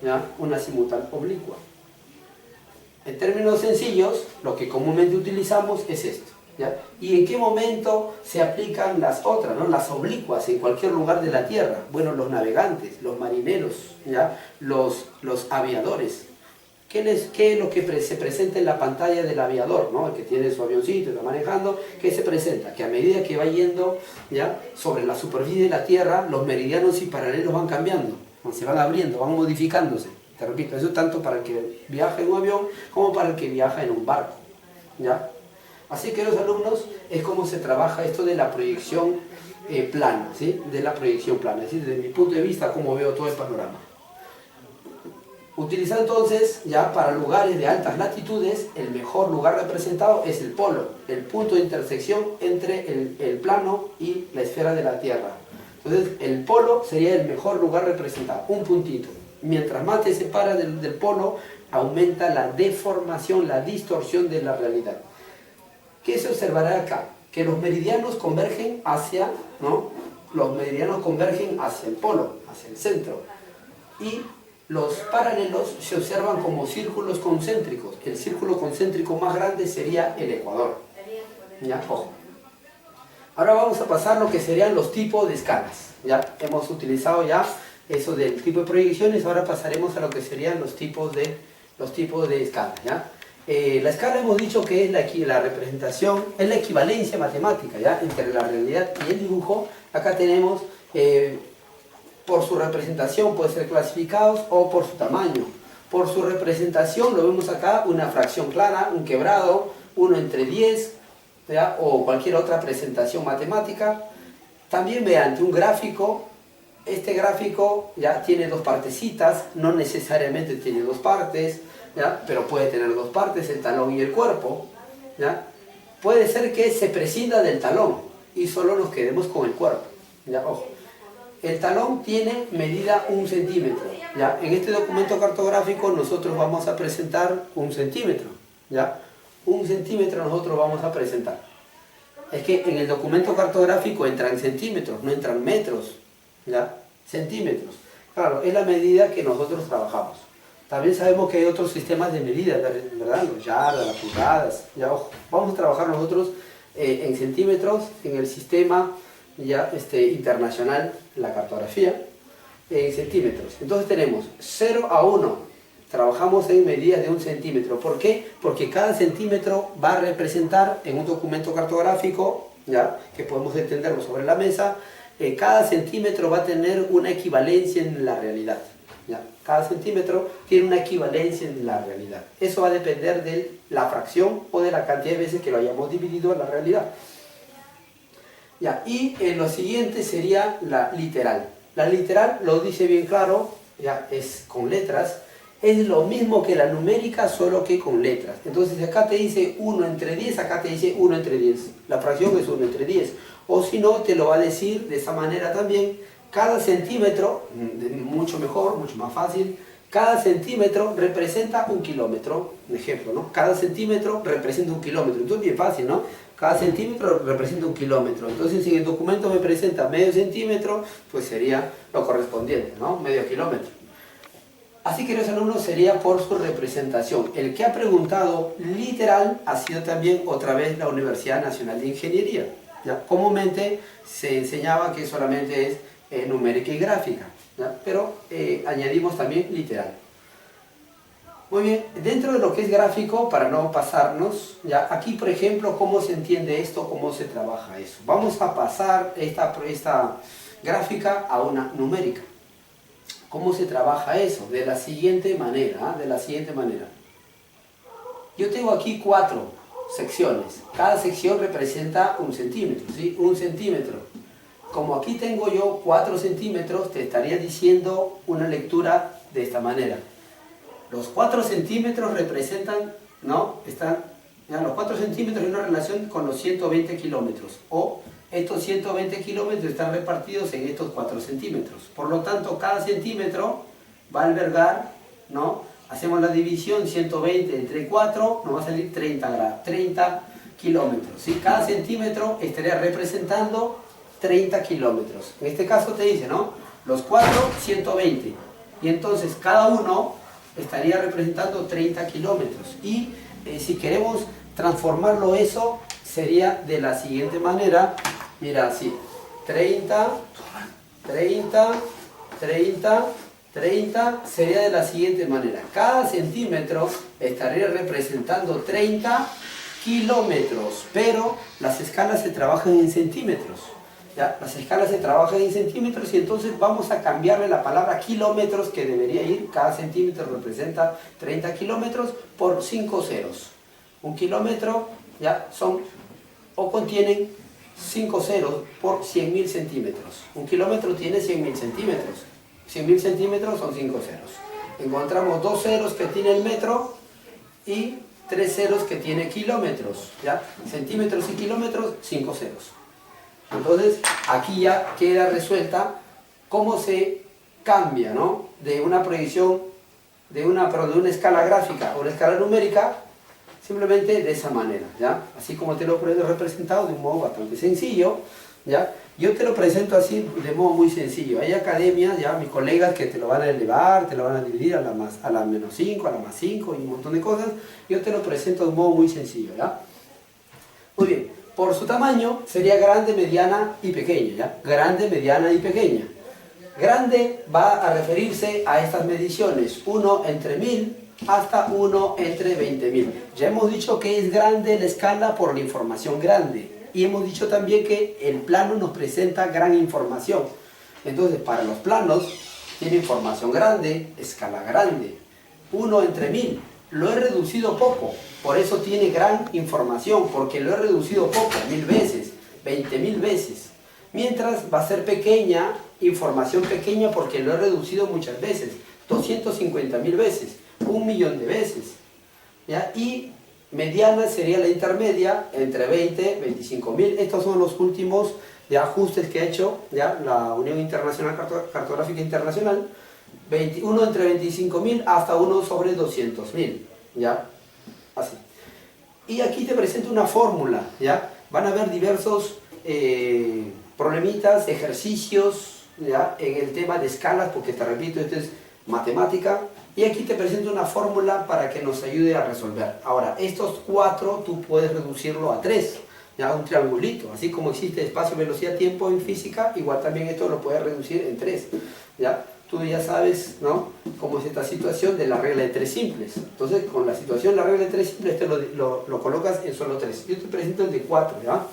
¿ya?, una azimutal oblicua. En términos sencillos, lo que comúnmente utilizamos es esto, ¿ya? ¿Y en qué momento se aplican las otras, ¿no?, las oblicuas en cualquier lugar de la Tierra? Bueno, los navegantes, los marineros, ¿ya?, los aviadores. ¿Qué es lo que se presenta en la pantalla del aviador, ¿no?, el que tiene su avioncito, está manejando? ¿Qué se presenta? Que a medida que va yendo, ¿ya?, sobre la superficie de la Tierra, los meridianos y paralelos van cambiando, se van abriendo, van modificándose. Te repito, eso tanto para el que viaja en un avión como para el que viaja en un barco, ¿ya? Así que, los alumnos, es como se trabaja esto de la proyección plana, ¿sí? De la proyección plana, es decir, desde mi punto de vista, cómo veo todo el panorama. Utilizar entonces, ya para lugares de altas latitudes, el mejor lugar representado es el polo, el punto de intersección entre el plano y la esfera de la Tierra. Entonces, el polo sería el mejor lugar representado, un puntito. Mientras más te separa del polo, aumenta la deformación, la distorsión de la realidad. ¿Qué se observará acá? Que los meridianos convergen hacia, ¿no?, los meridianos convergen hacia el polo, hacia el centro. Y los paralelos se observan como círculos concéntricos. El círculo concéntrico más grande sería el ecuador. ¿Ya? Ojo. Ahora vamos a pasar lo que serían los tipos de escalas. Ya hemos utilizado ya eso del tipo de proyecciones, ahora pasaremos a lo que serían los tipos de escalas. ¿Ya? La escala hemos dicho que es la representación, es la equivalencia matemática, ¿ya? Entre la realidad y el dibujo. Acá tenemos, por su representación puede ser clasificados o por su tamaño. Por su representación lo vemos acá, una fracción clara, un quebrado, 1 entre 10, ¿ya? O cualquier otra presentación matemática. También mediante un gráfico. Este gráfico ya tiene dos partecitas, no necesariamente tiene dos partes, ¿ya? Pero puede tener dos partes, el talón y el cuerpo. ¿Ya? Puede ser que se prescinda del talón y solo nos quedemos con el cuerpo. ¿Ya? Ojo. El talón tiene medida 1 centímetro. ¿Ya? En este documento cartográfico nosotros vamos a presentar 1 centímetro. ¿Ya? 1 centímetro nosotros vamos a presentar. Es que en el documento cartográfico entran centímetros, no entran metros. ¿Ya? Centímetros. Claro, es la medida que nosotros trabajamos. También sabemos que hay otros sistemas de medida, ¿verdad? Los yardas, las pulgadas. ¿Ya? Ojo, vamos a trabajar nosotros en centímetros en el sistema ya, internacional, la cartografía, en centímetros. Entonces tenemos 0 a 1. Trabajamos en medidas de 1 centímetro. ¿Por qué? Porque cada centímetro va a representar en un documento cartográfico, ¿ya? Que podemos entenderlo sobre la mesa. Cada centímetro va a tener una equivalencia en la realidad. ¿Ya? Cada centímetro tiene una equivalencia en la realidad. Eso va a depender de la fracción o de la cantidad de veces que lo hayamos dividido en la realidad. ¿Ya? Y lo siguiente sería la literal. La literal lo dice bien claro, ya es con letras. Es lo mismo que la numérica, solo que con letras. Entonces acá te dice 1 entre 10, acá te dice 1 entre 10. La fracción es 1 entre 10. O si no, te lo va a decir de esa manera también. Cada centímetro, mucho mejor, mucho más fácil, cada centímetro representa 1 kilómetro. Un ejemplo, ¿no? Cada centímetro representa 1 kilómetro. Entonces bien fácil, ¿no? Cada centímetro representa 1 kilómetro. Entonces si el documento me presenta medio centímetro, pues sería lo correspondiente, ¿no? Medio kilómetro. Así, queridos alumnos, sería por su representación. El que ha preguntado literal ha sido también otra vez la Universidad Nacional de Ingeniería. ¿Ya? Comúnmente se enseñaba que solamente es numérica y gráfica, ¿ya? Pero añadimos también literal. Muy bien, dentro de lo que es gráfico, para no pasarnos, ¿ya? Aquí por ejemplo, ¿cómo se entiende esto? ¿Cómo se trabaja eso? Vamos a pasar esta gráfica a una numérica. ¿Cómo se trabaja eso? De la siguiente manera, ¿eh? De la siguiente manera. Yo tengo aquí 4 secciones. Cada sección representa 1 centímetro, ¿sí? 1 centímetro. Como aquí tengo yo 4 centímetros, te estaría diciendo una lectura de esta manera. Los 4 centímetros representan, ¿no? Los 4 centímetros en una relación con los 120 kilómetros. O estos 120 kilómetros están repartidos en estos 4 centímetros. Por lo tanto, cada centímetro va a albergar, ¿no? Hacemos la división, 120 entre 4, nos va a salir 30 kilómetros. ¿Sí? Cada centímetro estaría representando 30 kilómetros. En este caso te dice, ¿no? Los 4, 120. Y entonces cada uno estaría representando 30 kilómetros. Y si queremos transformarlo eso, sería de la siguiente manera. Mira, así. 30, 30, 30... 30 sería de la siguiente manera. Cada centímetro estaría representando 30 kilómetros, pero las escalas se trabajan en centímetros. ¿Ya? Las escalas se trabajan en centímetros y entonces vamos a cambiarle la palabra kilómetros, que debería ir, cada centímetro representa 30 kilómetros, por 5 ceros. Un kilómetro ya son o contienen 5 ceros por 100.000 centímetros. Un kilómetro tiene 100.000 centímetros. 100.000 centímetros son 5 ceros. Encontramos 2 ceros que tiene el metro y 3 ceros que tiene kilómetros. ¿Ya? Centímetros y kilómetros, 5 ceros. Entonces, aquí ya queda resuelta cómo se cambia, ¿no? De una proyección, de una escala gráfica o una escala numérica, simplemente de esa manera, ¿ya? Así como te lo he representado de un modo bastante sencillo, ¿ya? Yo te lo presento así de modo muy sencillo. Hay academias, ya mis colegas, que te lo van a elevar, te lo van a dividir a la menos 5, a la más 5 y un montón de cosas. Yo te lo presento de un modo muy sencillo, ¿ya? Muy bien. por su tamaño sería grande, mediana y pequeña, ¿ya? Grande, mediana y pequeña. Grande va a referirse a estas mediciones, 1 entre 1000 hasta 1 entre 20.000. Ya hemos dicho que es grande la escala por la información grande. Y hemos dicho también que el plano nos presenta gran información. Entonces, para los planos, tiene información grande, escala grande. 1 entre 1000. Lo he reducido poco, por eso tiene gran información, porque lo he reducido poco, 1000 veces, 20.000 veces. Mientras va a ser pequeña, información pequeña, porque lo he reducido muchas veces, 250.000 veces, 1.000.000 de veces. ¿Ya? Y mediana sería la intermedia, entre 20 y 25.000. Estos son los últimos de ajustes que ha hecho ya la Unión Internacional Cartográfica Internacional. 1 entre 25.000 hasta 1 sobre 200.000, ¿ya? Así. Y aquí te presento una fórmula, ¿ya? Van a haber diversos problemitas, ejercicios, ¿ya? En el tema de escalas, porque te repito, esto es matemática. Y aquí te presento una fórmula para que nos ayude a resolver. Ahora, estos 4 tú puedes reducirlo a 3, ¿ya? Un triangulito. Así como existe espacio, velocidad, tiempo en física, igual también esto lo puedes reducir en 3, ¿ya? Tú ya sabes, ¿no?, cómo es esta situación de la regla de 3 simples. Entonces, con la situación de la regla de 3 simples, lo colocas en solo 3. Yo te presento el de 4, ¿ya?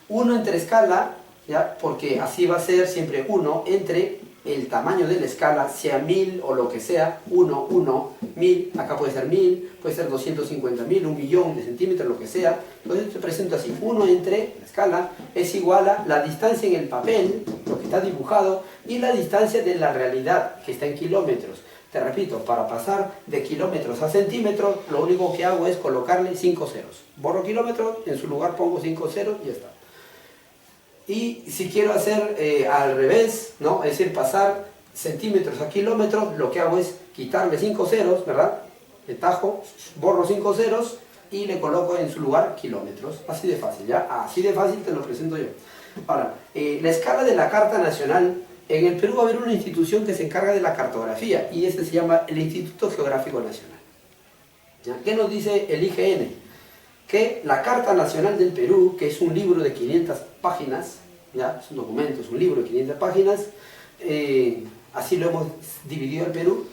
1 entre escala, ¿ya? Porque así va a ser siempre 1 entre el tamaño de la escala, sea 1000 o lo que sea, 1, 1, 1000, acá puede ser 1000, puede ser 250.000, 1.000.000 de centímetros, lo que sea. Entonces te presento así, 1 entre la escala es igual a la distancia en el papel, lo que está dibujado, y la distancia de la realidad, que está en kilómetros. Te repito, para pasar de kilómetros a centímetros, lo único que hago es colocarle 5 ceros. Borro kilómetros, en su lugar pongo 5 ceros y ya está. Y si quiero hacer al revés, ¿no?, es decir, pasar centímetros a kilómetros, lo que hago es quitarle 5 ceros, ¿verdad? De tajo, borro 5 ceros y le coloco en su lugar kilómetros. Así de fácil, ¿ya? Así de fácil te lo presento yo. Ahora, la escala de la Carta Nacional, en el Perú va a haber una institución que se encarga de la cartografía y este se llama el Instituto Geográfico Nacional. ¿Ya? ¿Qué nos dice el IGN? Que la Carta Nacional del Perú, que es un libro de 500 páginas, ¿ya? Es un documento, es un libro de 500 páginas, así lo hemos dividido el Perú,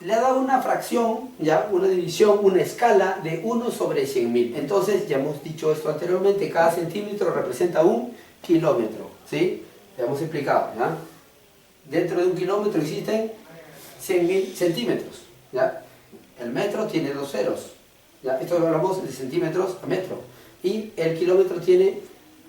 le ha dado una fracción, ¿ya? Una división, una escala de 1 sobre 100.000. Entonces, ya hemos dicho esto anteriormente, cada centímetro representa un kilómetro, ¿sí? Ya hemos explicado, ¿ya? Dentro de un kilómetro existen 100.000 centímetros, ¿ya? El metro tiene 2 ceros, ¿ya? Esto lo hablamos de centímetros a metro. Y el kilómetro tiene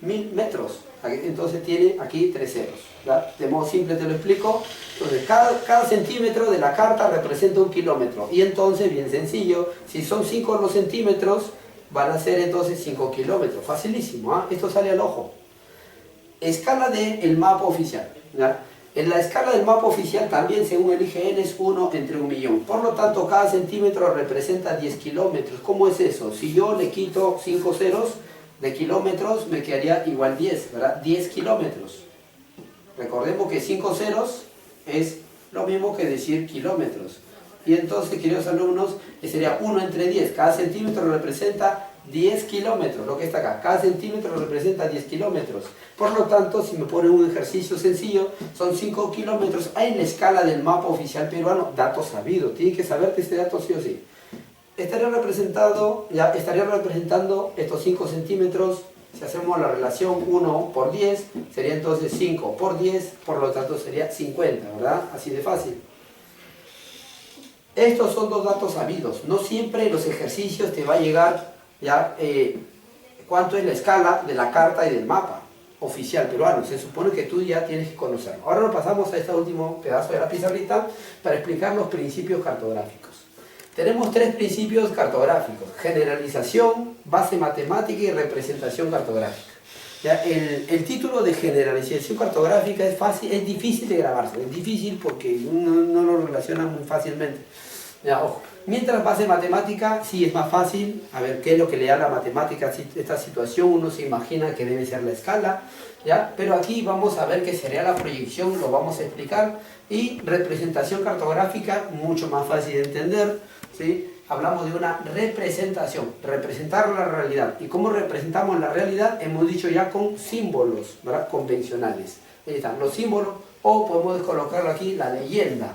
1000 metros, entonces tiene aquí 3 ceros, ¿ya? De modo simple te lo explico. Entonces cada centímetro de la carta representa un kilómetro, y entonces, bien sencillo, si son 5 los centímetros, van a ser entonces 5 kilómetros, facilísimo, ¿eh? Esto sale al ojo. Escala del mapa oficial, ¿ya? En la escala del mapa oficial también, según el IGN, es 1 entre 1.000.000. Por lo tanto, cada centímetro representa 10 kilómetros. ¿Cómo es eso? Si yo le quito 5 ceros de kilómetros, me quedaría igual 10, ¿verdad? 10 kilómetros. Recordemos que 5 ceros es lo mismo que decir kilómetros. Y entonces, queridos alumnos, sería 1 entre 10. Cada centímetro representa 10 kilómetros, lo que está acá. Cada centímetro representa 10 kilómetros. Por lo tanto, si me ponen un ejercicio sencillo, son 5 kilómetros. Hay en la escala del mapa oficial peruano, dato sabido. Tienen que saberte este dato sí o sí. Estaría representando estos 5 centímetros. Si hacemos la relación 1 por 10, sería entonces 5 por 10, por lo tanto sería 50, ¿verdad? Así de fácil. Estos son 2 datos sabidos. No siempre en los ejercicios te va a llegar ya cuánto es la escala de la carta y del mapa oficial peruano. Se supone que tú ya tienes que conocerlo. Ahora nos pasamos a este último pedazo de la pizarrita para explicar los principios cartográficos. Tenemos 3 principios cartográficos: generalización, base matemática y representación cartográfica. ¿Ya? El título de generalización cartográfica es difícil de grabarse, es difícil porque uno no lo relaciona muy fácilmente. Ya, ojo. Mientras base matemática sí es más fácil, a ver qué es lo que le da la matemática a esta situación, uno se imagina que debe ser la escala, ¿ya? Pero aquí vamos a ver qué sería la proyección, lo vamos a explicar, y representación cartográfica mucho más fácil de entender, ¿sí? hablamos de una representación, representar la realidad. ¿Y cómo representamos la realidad? Hemos dicho ya con símbolos, ¿verdad? Convencionales. Ahí están los símbolos, o podemos colocarlo aquí, la leyenda.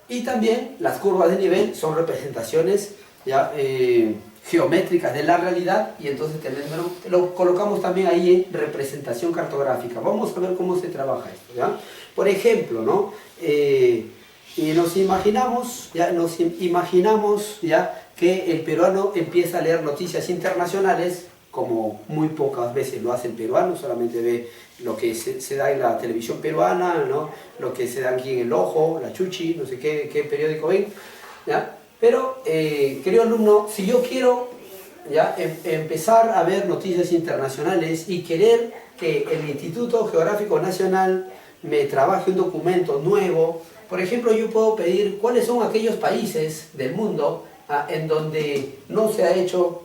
Y también las curvas de nivel son representaciones ya, geométricas de la realidad, y entonces lo colocamos también ahí en representación cartográfica. Vamos a ver cómo se trabaja esto, ¿ya? Por ejemplo, ¿no? Y nos imaginamos ya que el peruano empieza a leer noticias internacionales, como muy pocas veces lo hace el peruano, solamente ve lo que se da en la televisión peruana, ¿no? Lo que se da aquí en El Ojo, La Chuchi, no sé qué periódico ven, ¿ya? Pero, querido alumno, si yo quiero ya empezar a ver noticias internacionales y querer que el Instituto Geográfico Nacional me trabaje un documento nuevo, por ejemplo, yo puedo pedir cuáles son aquellos países del mundo en donde no se ha hecho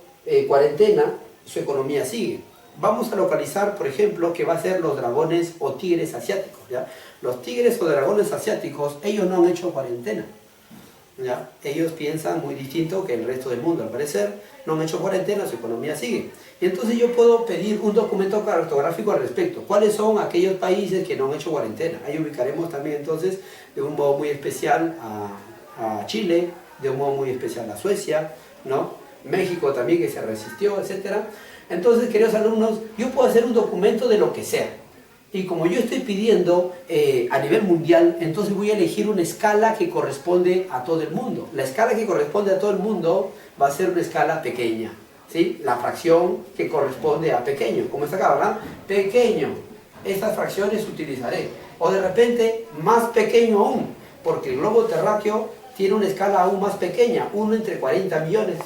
cuarentena, su economía sigue. Vamos a localizar, por ejemplo, que va a ser los dragones o tigres asiáticos, ¿ya? Los tigres o dragones asiáticos, ellos no han hecho cuarentena, ¿ya? Ellos piensan muy distinto que el resto del mundo, al parecer, no han hecho cuarentena, su economía sigue. Y entonces yo puedo pedir un documento cartográfico al respecto. ¿Cuáles son aquellos países que no han hecho cuarentena? Ahí ubicaremos también entonces de un modo muy especial a Chile, de un modo muy especial a Suecia, ¿no? México también, que se resistió, etc. Entonces, queridos alumnos, yo puedo hacer un documento de lo que sea. Y como yo estoy pidiendo a nivel mundial, entonces voy a elegir una escala que corresponde a todo el mundo. La escala que corresponde a todo el mundo va a ser una escala pequeña, ¿sí? La fracción que corresponde a pequeño, como está acá, ¿verdad? Pequeño. Estas fracciones utilizaré. O de repente, más pequeño aún, porque el globo terráqueo tiene una escala aún más pequeña, 1 entre 40 millones.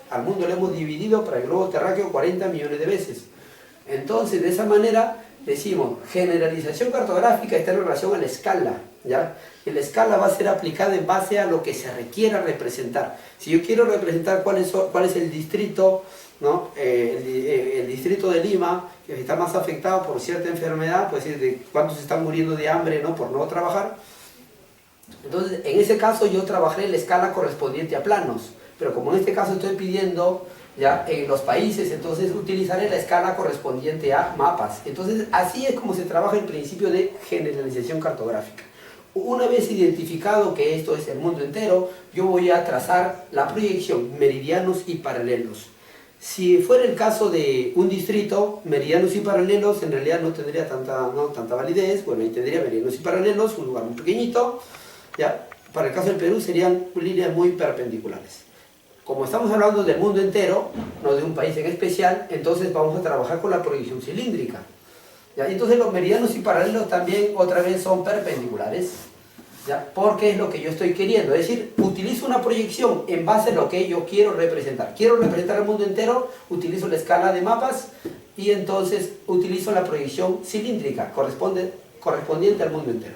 Al mundo le hemos dividido para el globo terráqueo 40 millones de veces. Entonces, de esa manera, decimos, generalización cartográfica está en relación a la escala, ¿ya? Y la escala va a ser aplicada en base a lo que se requiera representar. Si yo quiero representar cuál es el distrito, ¿no? El distrito de Lima, que está más afectado por cierta enfermedad, pues de cuántos están muriendo de hambre, ¿no? Por no trabajar. Entonces, en ese caso yo trabajaré la escala correspondiente a planos. Pero como en este caso estoy pidiendo ya en los países, entonces utilizaré la escala correspondiente a mapas. Entonces así es como se trabaja el principio de generalización cartográfica. Una vez identificado que esto es el mundo entero, yo voy a trazar la proyección, meridianos y paralelos. Si fuera el caso de un distrito, meridianos y paralelos en realidad no tendría tanta validez. Bueno, ahí tendría meridianos y paralelos, un lugar muy pequeñito, ¿ya? Para el caso del Perú serían líneas muy perpendiculares. Como estamos hablando del mundo entero, no de un país en especial, entonces vamos a trabajar con la proyección cilíndrica, ¿ya? Entonces los meridianos y paralelos también otra vez son perpendiculares, ¿ya? Porque es lo que yo estoy queriendo, es decir, utilizo una proyección en base a lo que yo quiero representar. Quiero representar el mundo entero, utilizo la escala de mapas y entonces utilizo la proyección cilíndrica correspondiente al mundo entero.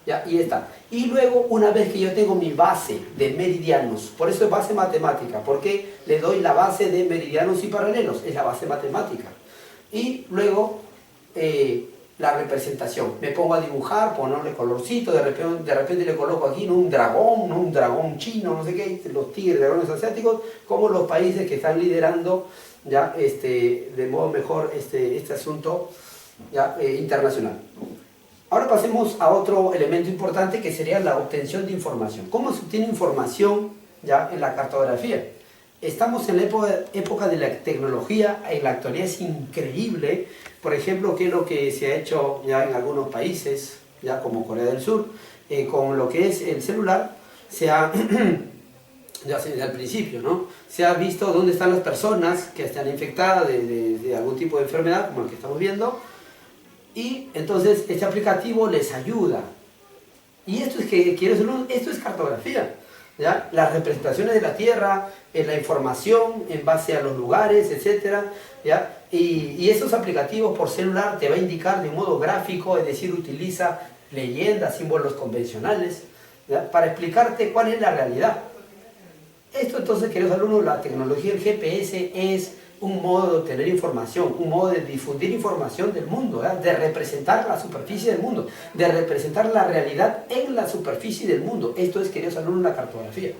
¿Ya? Y está. Y luego, una vez que yo tengo mi base de meridianos, por eso es base matemática, porque le doy la base de meridianos y paralelos, es la base matemática. Y luego, la representación. Me pongo a dibujar, ponerle colorcito, de repente le coloco aquí, ¿no? Un dragón chino, no sé qué, los tigres, dragones asiáticos, como los países que están liderando ya, de modo mejor este asunto ya, internacional. Ahora pasemos a otro elemento importante que sería la obtención de información. ¿Cómo se obtiene información ya en la cartografía? Estamos en la época de la tecnología, en la actualidad es increíble, por ejemplo, qué es lo que se ha hecho ya en algunos países, ya como Corea del Sur, con lo que es el celular, ya desde el principio, ¿no? Se ha visto dónde están las personas que están infectadas de algún tipo de enfermedad, como el que estamos viendo, y entonces este aplicativo les ayuda. Y esto es cartografía, ¿ya? Las representaciones de la Tierra, la información en base a los lugares, etc. ¿Ya? Y esos aplicativos por celular te va a indicar de modo gráfico, es decir, utiliza leyendas, símbolos convencionales, ¿ya? Para explicarte cuál es la realidad. Esto entonces, queridos alumnos, la tecnología del GPS es un modo de obtener información, un modo de difundir información del mundo, ¿verdad? De representar la superficie del mundo, de representar la realidad en la superficie del mundo. Esto es, queridos alumnos, la cartografía.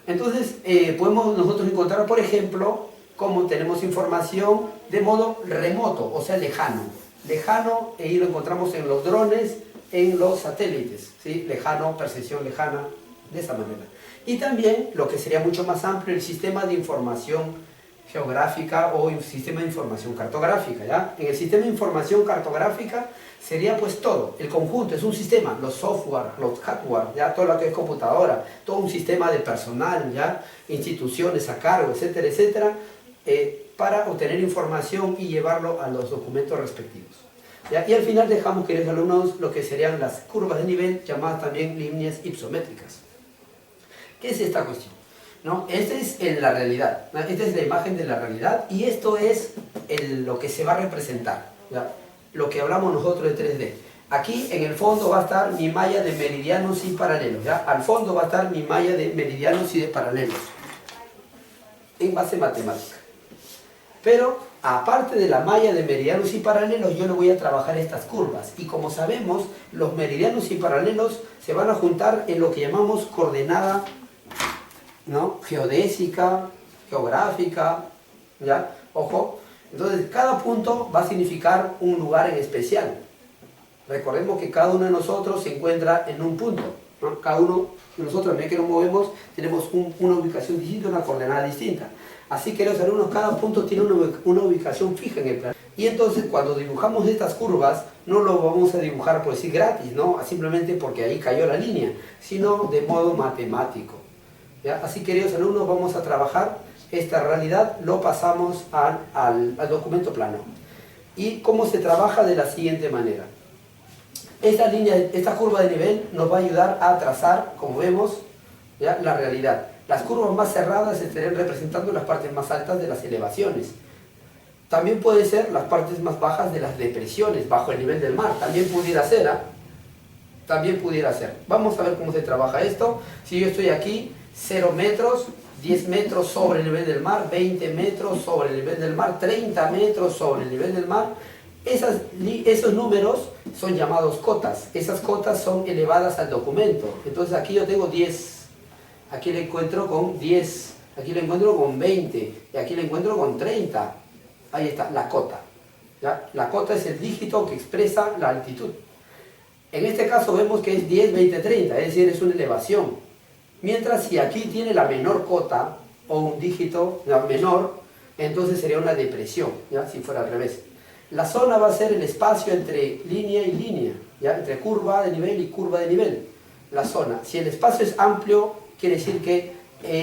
Entonces, podemos nosotros encontrar, por ejemplo, cómo tenemos información de modo remoto, o sea, lejano. Lejano, y lo encontramos en los drones, en los satélites, ¿sí? Lejano, percepción lejana, de esa manera. Y también, lo que sería mucho más amplio, el sistema de información geográfica o un sistema de información cartográfica, ¿ya? En el sistema de información cartográfica sería pues todo, el conjunto, es un sistema, los software, los hardware, ¿ya? Todo lo que es computadora, todo un sistema de personal, ¿ya? Instituciones a cargo, etcétera, etcétera, para obtener información y llevarlo a los documentos respectivos, ¿ya? Y al final dejamos, queridos alumnos, lo que serían las curvas de nivel, llamadas también líneas hipométricas. ¿Qué es esta cuestión? ¿No? Esta es la realidad, ¿no? Esta es la imagen de la realidad y esto es lo que se va a representar, ¿ya? Lo que hablamos nosotros de 3D. Aquí en el fondo va a estar mi malla de meridianos y paralelos, ¿ya? Al fondo va a estar mi malla de meridianos y de paralelos, en base matemática. Pero aparte de la malla de meridianos y paralelos, yo le voy a trabajar estas curvas. Y como sabemos, los meridianos y paralelos se van a juntar en lo que llamamos coordenada, ¿no? Geodésica, geográfica, ¿ya? Ojo. Entonces, cada punto va a significar un lugar en especial. Recordemos que cada uno de nosotros se encuentra en un punto, ¿no? Cada uno de nosotros, a medida que nos movemos, tenemos una ubicación distinta, una coordenada distinta. Así que los alumnos, cada punto tiene una ubicación fija en el plano. Y entonces, cuando dibujamos estas curvas, no lo vamos a dibujar por decir gratis, ¿no? Simplemente porque ahí cayó la línea, sino de modo matemático, ¿ya? Así, queridos alumnos, vamos a trabajar esta realidad, lo pasamos al documento plano. ¿Y cómo se trabaja? De la siguiente manera. Esta curva de nivel nos va a ayudar a trazar, como vemos, ¿ya? La realidad. Las curvas más cerradas estarían representando las partes más altas de las elevaciones. También puede ser las partes más bajas de las depresiones, bajo el nivel del mar. También pudiera ser, ¿ah? También pudiera ser. Vamos a ver cómo se trabaja esto. Si yo estoy aquí, 0 metros, 10 metros sobre el nivel del mar, 20 metros sobre el nivel del mar, 30 metros sobre el nivel del mar. Esos números son llamados cotas. Esas cotas son elevadas al documento. Entonces aquí yo tengo 10. Aquí le encuentro con 10. Aquí le encuentro con 20. Y aquí le encuentro con 30. Ahí está, la cota, ¿ya? La cota es el dígito que expresa la altitud. En este caso vemos que es 10, 20, 30. Es decir, es una elevación. Mientras si aquí tiene la menor cota, o un dígito menor, entonces sería una depresión, ¿ya? Si fuera al revés. La zona va a ser el espacio entre línea y línea, ¿ya? Entre curva de nivel y curva de nivel. La zona. Si el espacio es amplio, quiere decir que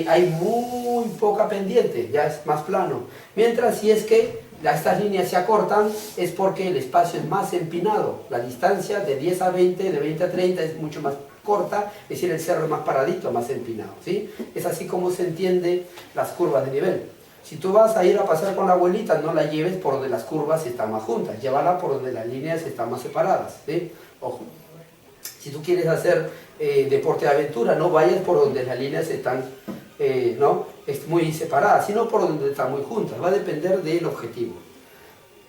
hay muy poca pendiente, ya es más plano. Mientras si es que estas líneas se acortan, es porque el espacio es más empinado. La distancia de 10 a 20, de 20 a 30 es mucho más corta, es decir, el cerro es más paradito, más empinado, ¿sí? Es así como se entiende las curvas de nivel. Si tú vas a ir a pasar con la abuelita, no la lleves por donde las curvas están más juntas, llévala por donde las líneas están más separadas, ¿sí? Ojo. Si tú quieres hacer deporte de aventura, no vayas por donde las líneas están muy separadas, sino por donde están muy juntas. Va a depender del objetivo.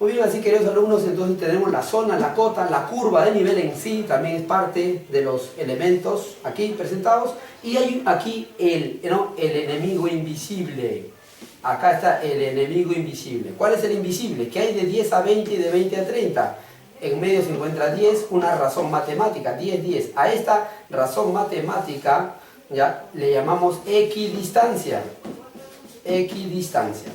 Muy bien, así, queridos alumnos, entonces tenemos la zona, la cota, la curva de nivel en sí, también es parte de los elementos aquí presentados. Y hay aquí el enemigo invisible. Acá está el enemigo invisible. ¿Cuál es el invisible? Que hay de 10 a 20 y de 20 a 30. En medio se encuentra 10, una razón matemática, 10, 10. A esta razón matemática, ¿ya? Le llamamos equidistancia. Equidistancia.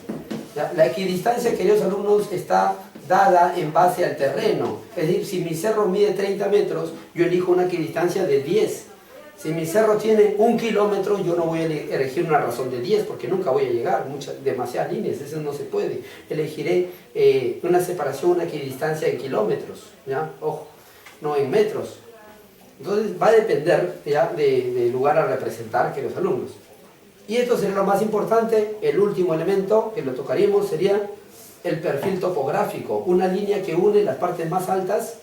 ¿Ya? La equidistancia, queridos alumnos, está dada en base al terreno. Es decir, si mi cerro mide 30 metros, yo elijo una equidistancia de 10. Si mi cerro tiene 1 kilómetro, yo no voy a elegir una razón de 10 porque nunca voy a llegar, demasiadas líneas, eso no se puede. Elegiré una separación, una equidistancia en kilómetros, ¿ya? Ojo, no en metros. Entonces va a depender ya del lugar a representar que los alumnos. Y esto sería lo más importante. El último elemento que lo tocaríamos sería el perfil topográfico, una línea que une las partes más altas,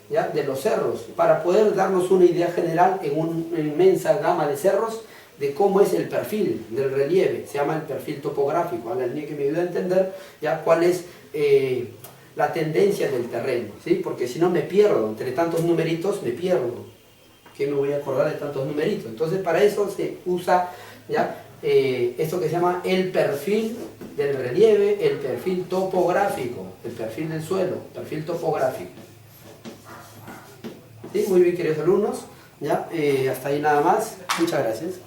¿ya? De los cerros, para poder darnos una idea general en una inmensa gama de cerros. de cómo es el perfil del relieve, se llama el perfil topográfico, a la línea que me ayuda a entender ya cuál es la tendencia del terreno, ¿sí? Porque si no me pierdo, entre tantos numeritos me pierdo. ¿Qué me voy a acordar de tantos numeritos? Entonces para eso se usa ya esto que se llama el perfil del relieve, el perfil topográfico, el perfil del suelo, perfil topográfico. ¿Sí? Muy bien, queridos alumnos, ¿ya? Hasta ahí nada más. Muchas gracias.